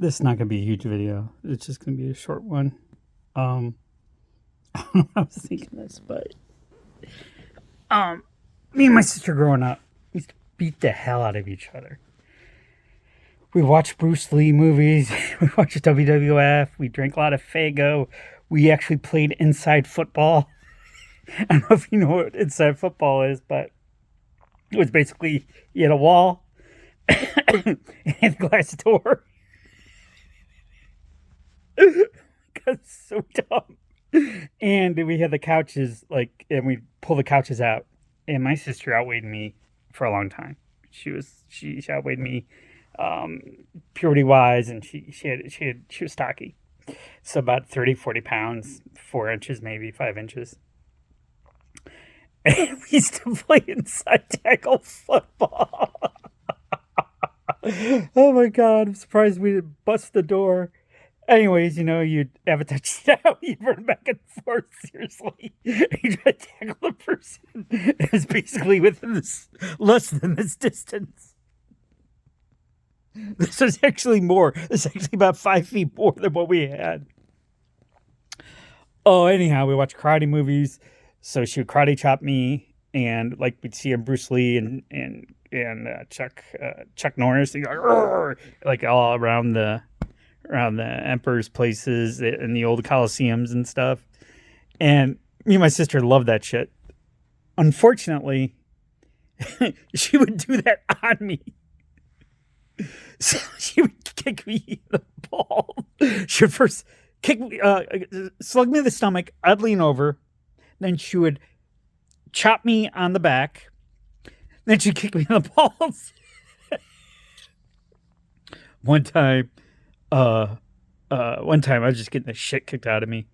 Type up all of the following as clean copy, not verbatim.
This is not going to be a huge video. It's just going to be a short one. I don't know why I was thinking this, but me and my sister growing up, we used to beat the hell out of each other. We watched Bruce Lee movies. We watched WWF. We drank a lot of Faygo. We actually played inside football. I don't know if you know what inside football is, but it was basically you had a wall and a glass door. That's so dumb. And we had the couches, and we pull the couches out. And my sister outweighed me for a long time. She outweighed me purity wise, and she was stocky. So about 30, 40 pounds, 4 inches, maybe 5 inches. And we used to play inside tackle football. Oh my God, I'm surprised we didn't bust the door. Anyways, you'd have a touchdown, you'd run back and forth, seriously. You'd try to tackle the person. It was basically within less than this distance. This was actually more. This is actually about 5 feet more than what we had. Oh, anyhow, we watched karate movies. So she would karate chop me, and we'd see him, Bruce Lee and Chuck Norris, all around the Emperor's places in the old Coliseums and stuff. And me and my sister loved that shit. Unfortunately, she would do that on me. So she would kick me in the ball. She would first kick me, slug me in the stomach. I'd lean over. Then she would chop me on the back. Then she'd kick me in the balls. One time I was just getting the shit kicked out of me,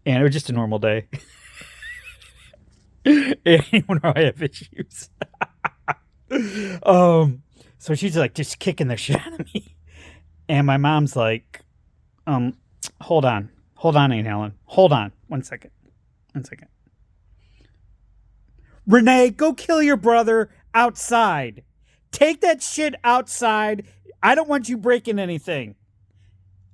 and it was just a normal day. And you know I have issues. So she's just kicking the shit out of me, and my mom's like, hold on, Aunt Helen, hold on, one second. Renee, go kill your brother outside. Take that shit outside. I don't want you breaking anything.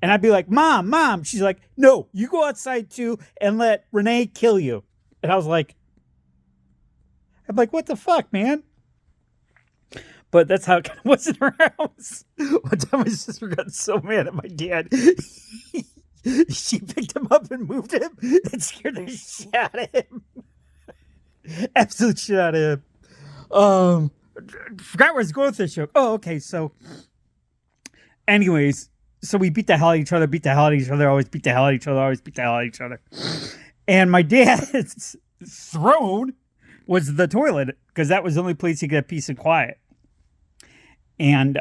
And I'd be like, Mom. She's like, no, you go outside too and let Renee kill you. And I'm like, what the fuck, man? But that's how it kind of was in her house. One time my sister got so mad at my dad. She picked him up and moved him and scared the shit out of him. Absolute shit out of him. Forgot where I was going with this joke. Oh, okay. So, anyways, we beat the hell out of each other, always beat the hell out of each other. And my dad's throne was the toilet, because that was the only place he could have peace and quiet. And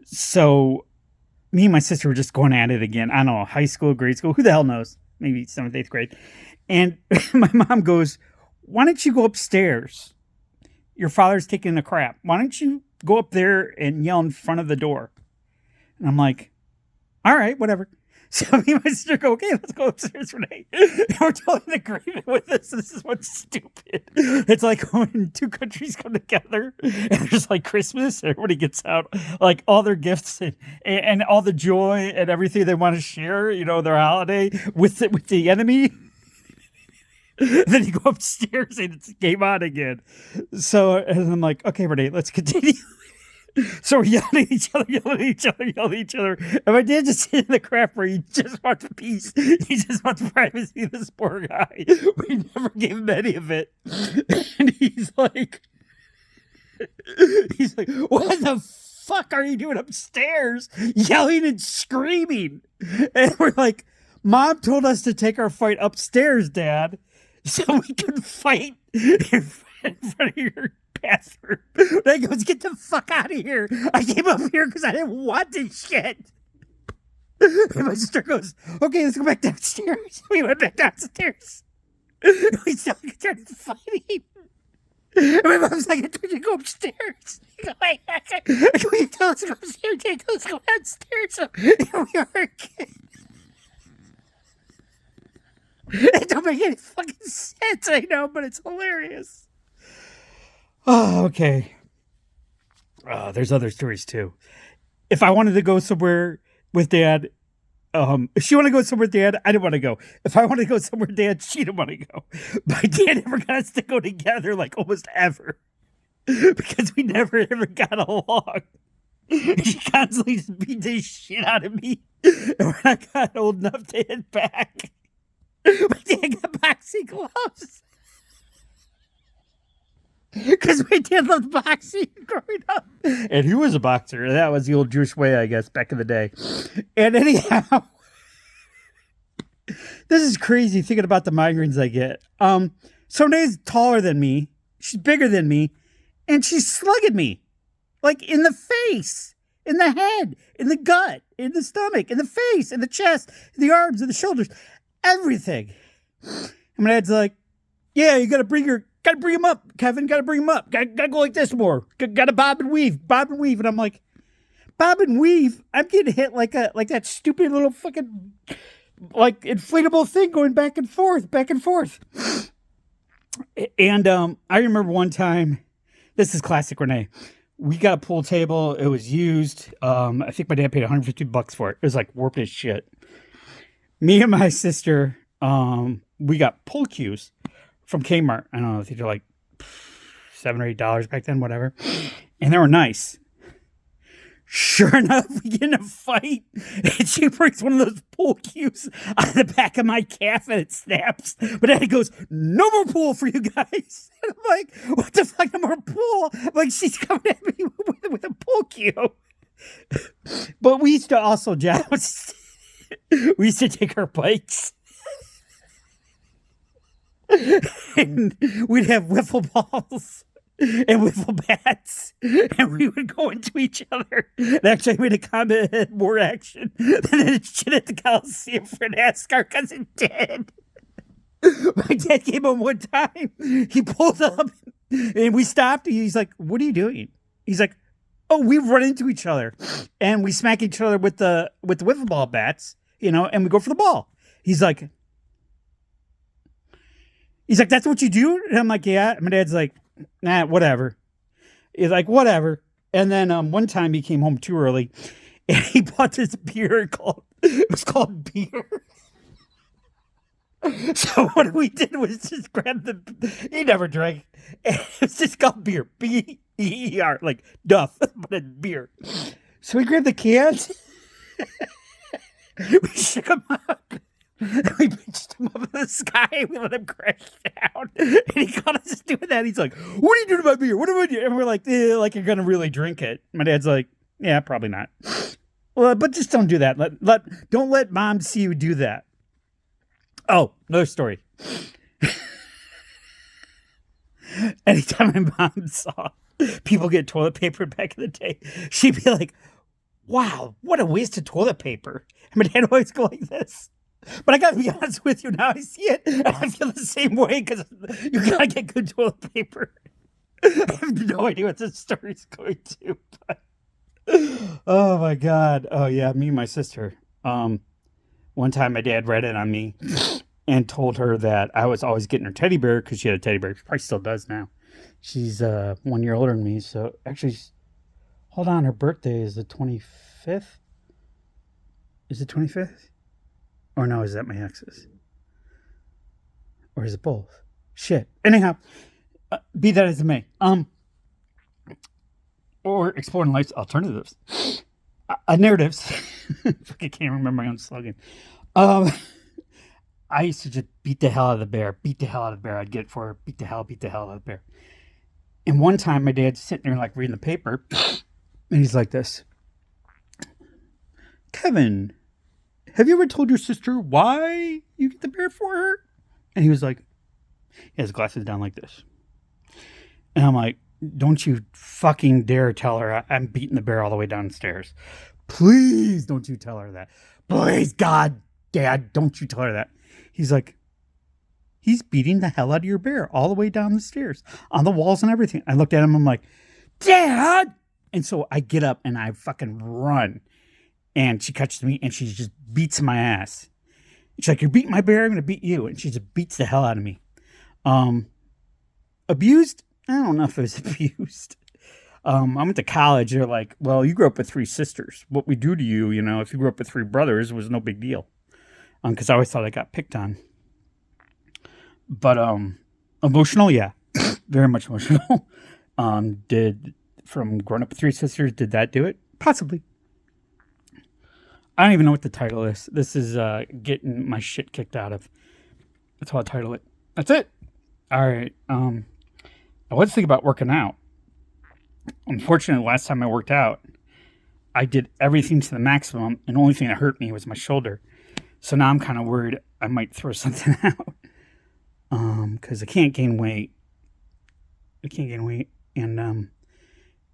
so me and my sister were just going at it again. I don't know, high school, grade school, who the hell knows? Maybe 7th, 8th grade. And my mom goes, why don't you go upstairs? Your father's taking a crap. Why don't you go up there and yell in front of the door? And I'm like, all right, whatever. So me and my sister go, okay, let's go upstairs, Renee. And we're totally in agreement with this. This is what's stupid. It's like when two countries come together and there's Christmas, everybody gets out all their gifts and all the joy and everything they want to share, their holiday with the enemy. Then you go upstairs and it's game on again. So, and I'm like, okay, Renee, let's continue. So we're yelling at each other. And my dad just sitting in the crap where he just wants peace. He just wants privacy, this poor guy. We never gave him any of it. And he's like, what the fuck are you doing upstairs? Yelling and screaming. And we're like, Mom told us to take our fight upstairs, Dad, so we could fight in front of your bathroom. And I goes, get the fuck out of here. I came up here because I didn't want this shit. And my sister goes, okay, let's go back downstairs. We went back downstairs. We started fighting. And my mom's like, I told you to go upstairs. I go, you tell us to go upstairs. You tell us to go downstairs. So here we are again. It don't make any fucking sense, I know, but it's hilarious. Oh, okay. There's other stories too. If I wanted to go somewhere with Dad, if she wanted to go somewhere with Dad, I didn't want to go. If I wanted to go somewhere with Dad, she didn't want to go. My dad never got us to go together, like almost ever, because we never ever got along. He constantly just beat the shit out of me. And when I got old enough to hit back, my dad got boxing gloves. Because my dad loved boxing growing up. And he was a boxer. That was the old Jewish way, I guess, back in the day. And anyhow, this is crazy thinking about the migraines I get. So Nay's taller than me. She's bigger than me. And she's slugging me. Like in the face, in the head, in the gut, in the stomach, in the face, in the chest, in the arms, in the shoulders. Everything. And my dad's like, yeah, you gotta bring him up, Kevin. Gotta bring him up. Gotta go like this more. Gotta bob and weave. And I'm like, bob and weave? I'm getting hit like that stupid little fucking like inflatable thing going back and forth. And I remember one time, this is classic Renee. We got a pool table. It was used. I think my dad paid $150 for it. It was like warped as shit. Me and my sister, we got pool cues from Kmart. I don't know, I think they're like $7 or $8 back then, whatever. And they were nice. Sure enough, we get in a fight, and she brings one of those pool cues out of the back of my calf, and it snaps. But then it goes, no more pool for you guys. And I'm like, what the fuck, no more pool? I'm like, she's coming at me with a pool cue. But we used to also joust. We used to take our bikes. And we'd have wiffle balls and wiffle bats, and we would go into each other. And actually, I made a comment had more action than it shit at the Coliseum for NASCAR because it did. My dad came home one time. He pulled up, and we stopped. He's like, "What are you doing?" He's like, "Oh, we run into each other, and we smack each other with the wiffle ball bats, and we go for the ball." He's like, "That's what you do?" And I'm like, "Yeah." And my dad's like, "Nah, whatever." He's like, "Whatever." And then one time he came home too early, and he bought this beer it was called beer. So what we did was just grab he never drank. And it was just called beer. B-E-E-R, like Duff, but it's beer. So we grabbed the cans. We shook them up. And we pitched him up in the sky. We let him crash down. And he caught us doing that. He's like, "What are you doing to my beer? What am I doing?" And we're like, like you're going to really drink it. My dad's like, "Yeah, probably not." Well, but just don't do that. Don't let mom see you do that. Oh, another story. Anytime my mom saw people get toilet paper back in the day, she'd be like, "Wow, what a waste of toilet paper." And my dad would always go like this. But I gotta be honest with you, now I see it, and I feel the same way, because you gotta get good toilet paper. I have no idea what this story's going to, but oh my God. Oh yeah, me and my sister. One time my dad read it on me and told her that I was always getting her teddy bear, because she had a teddy bear. She probably still does now. She's 1 year older than me, so actually, hold on, her birthday is the 25th? Is it 25th? Or no, is that my ex's? Or is it both? Shit. Anyhow, be that as it may. Or exploring life's alternatives. Narratives. I can't remember my own slogan. I used to just beat the hell out of the bear. I'd get it for her. Beat the hell out of the bear. And one time my dad's sitting there like reading the paper. And he's like this. "Kevin, have you ever told your sister why you get the bear for her?" And he was like, he has his glasses down like this. And I'm like, "Don't you fucking dare tell her I'm beating the bear all the way downstairs. Please don't you tell her that. Please, God, Dad, don't you tell her that." He's like, "He's beating the hell out of your bear all the way down the stairs, on the walls and everything." I looked at him, I'm like, "Dad!" And so I get up and I fucking run. And she catches me and she just beats my ass. She's like, "You're beating my bear, I'm going to beat you." And she just beats the hell out of me. Abused? I don't know if it was abused. I went to college. They're like, well, you grew up with three sisters. What we do to you, if you grew up with three brothers, was no big deal. Because I always thought I got picked on. But emotional, yeah, very much emotional. Did from growing up with three sisters, did that do it? Possibly. I don't even know what the title is. This is getting my shit kicked out of. That's how I title it. That's it. All right. I was thinking about working out. Unfortunately, last time I worked out, I did everything to the maximum, and the only thing that hurt me was my shoulder. So now I'm kind of worried I might throw something out. Because I can't gain weight. And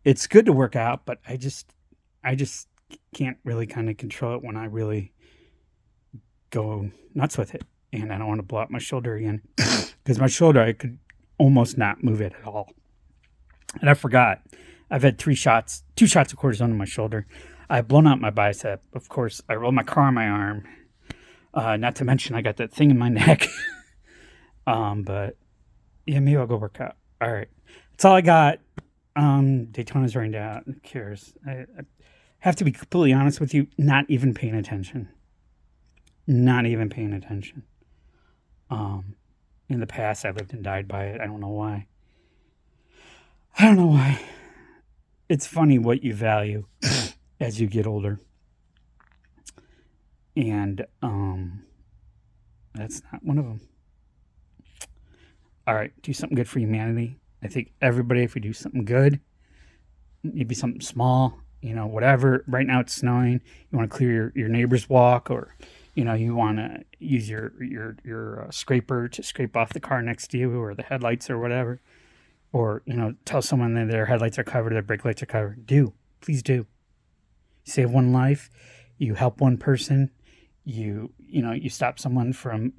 it's good to work out, but I just can't really kind of control it when I really go nuts with it. And I don't want to blow out my shoulder again. Because my shoulder, I could almost not move it at all. And I forgot. I've had 2 shots of cortisone in my shoulder. I've blown out my bicep. Of course, I rolled my car on my arm. Not to mention, I got that thing in my neck. But yeah, maybe I'll go work out. All right. That's all I got. Daytona's rained out. Who cares? I have to be completely honest with you, not even paying attention. Not even paying attention. In the past, I lived and died by it. I don't know why. It's funny what you value as you get older. And that's not one of them. All right, do something good for humanity. I think everybody, if we do something good, maybe something small, whatever. Right now it's snowing. You want to clear your neighbor's walk, or you want to use your scraper to scrape off the car next to you, or the headlights, or whatever. Or tell someone that their headlights are covered, their brake lights are covered. Please do. You save one life. You help one person. You stop someone from,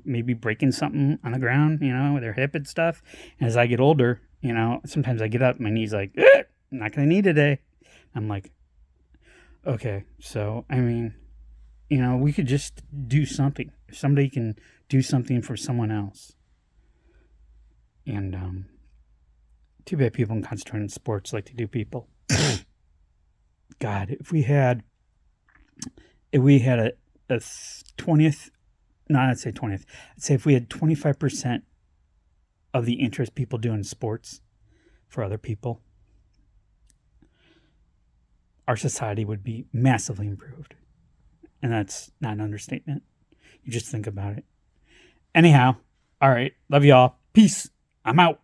maybe breaking something on the ground, with their hip and stuff. And as I get older, sometimes I get up, my knee's like, I'm not going to knee today. I'm like, okay. So, we could just do something. If somebody can do something for someone else. And, too bad people in concentrated sports like to do people. God, if we had a 20th, no, I'd say 20th. I'd say if we had 25% of the interest people do in sports for other people, our society would be massively improved. And that's not an understatement. You just think about it. Anyhow, all right. Love y'all. Peace. I'm out.